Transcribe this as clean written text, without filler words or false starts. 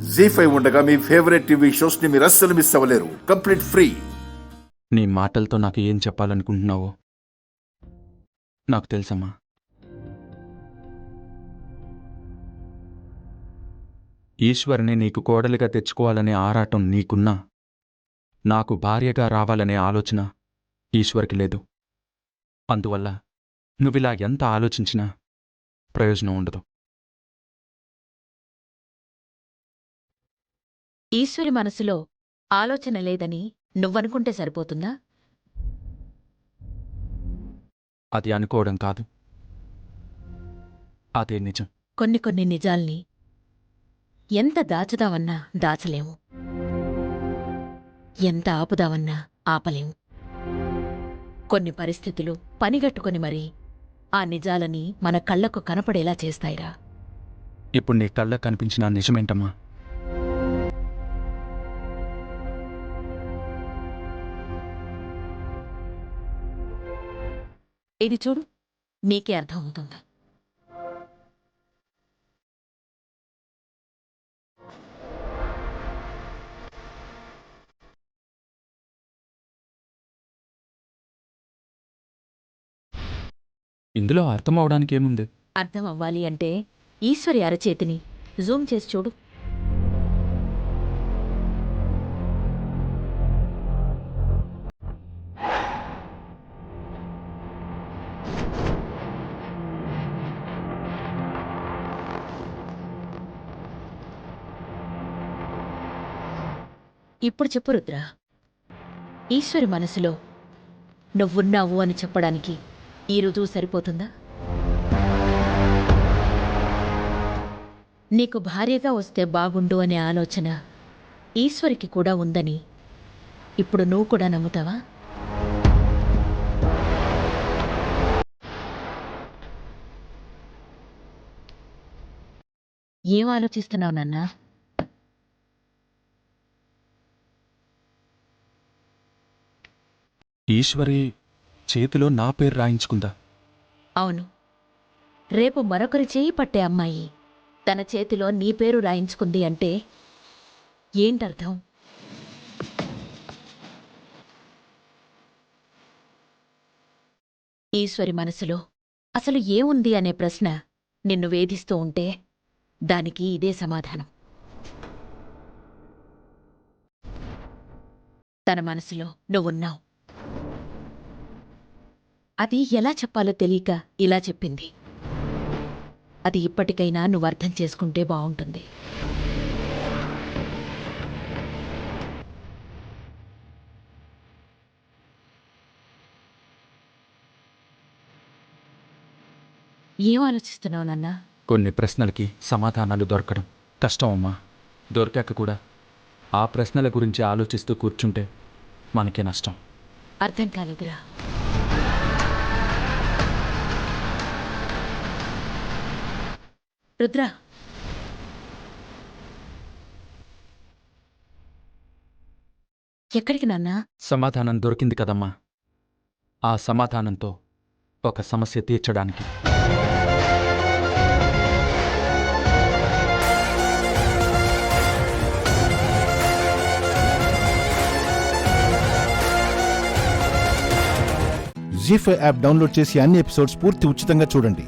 జీ5 ఉండగా మీ favourite TV shows ని మీరు అస్సలు మిస్ అవ్వలేరు. Complete free. నీ మాటలతో నాకు ఏం చెప్పాలనుకుంటున్నావో నాకు తెలుసమ్మా. ఈశ్వరిని నీకు కోడలిగా తెచ్చుకోవాలనే ఆరాటం నీకున్నా, నాకు భార్యగా రావాలనే ఆలోచన ఈశ్వర్కి లేదు. అందువల్ల నువ్విలా ఎంత ఆలోచించినా ప్రయోజనం ఉండదు. ఈశ్వరి మనసులో ఆలోచన లేదని నువ్వనుకుంటే సరిపోతుందా? అది అనుకోవడం కాదు, అదే నిజం. కొన్ని నిజాల్ని ఎంత దాచుదామన్నా దాచలేము, ఎంత ఆపుదామన్నా ఆపలేము. కొన్ని పరిస్థితులు పనిగట్టుకొని మరీ ఆ నిజాలని మన కళ్లకు కనపడేలా చేస్తాయిరా. ఇప్పుడు నీ కళ్ళకు కనిపించిన నిజమేంటమ్మా? ఇది చూడు, నీకే అర్థమవుతుంది. ఇందులో అర్థం అవడానికి ఏముంది? అర్థం అవ్వాలి అంటే ఈశ్వరి అరచేతిని జూమ్ చేసి చూడు. ఇప్పుడు చెప్పు రుద్ర, ఈశ్వరి మనసులో నువ్వున్నావు అని చెప్పడానికి ఈ రుజువు సరిపోతుందా? నీకు భార్యగా వస్తే బాగుండు అనే ఆలోచన ఈశ్వరికి కూడా ఉందని ఇప్పుడు నువ్వు కూడా నమ్ముతావా? ఏం ఆలోచిస్తున్నావు నాన్నా? ఈశ్వరి చేతిలో నా పేరు రాయించుకుందా? అవును, రేపు మరొకరి చేయి పట్టే అమ్మాయి తన చేతిలో నీ పేరు రాయించుకుంది అంటే ఏంటర్థం? ఈశ్వరి మనసులో అసలు ఏముంది అనే ప్రశ్న నిన్ను వేధిస్తూ ఉంటే దానికి ఇదే సమాధానం. తన మనసులో నువ్వున్నావు. అది ఎలా చెప్పాలో తెలియక ఇలా చెప్పింది. అది ఇప్పటికైనా నువ్వు అర్థం చేసుకుంటే బావుంటుంది. ఏం ఆలోచిస్తున్నావు నాన్నా? కొన్ని ప్రశ్నలకి సమాధానాలు దొరకడం కష్టం అమ్మా. దొరికాక కూడా ఆ ప్రశ్నల గురించి ఆలోచిస్తూ కూర్చుంటే మనకే నష్టం. అర్థం కాలేదురా. రుద్ర, ఎక్కడికి నాన్నా? సమాధానం దొరికింది కదమ్మా, ఆ సమాధానంతో ఒక సమస్య తీర్చడానికి. జీ5 యాప్ డౌన్లోడ్ చేసి అన్ని ఎపిసోడ్స్ పూర్తి ఉచితంగా చూడండి.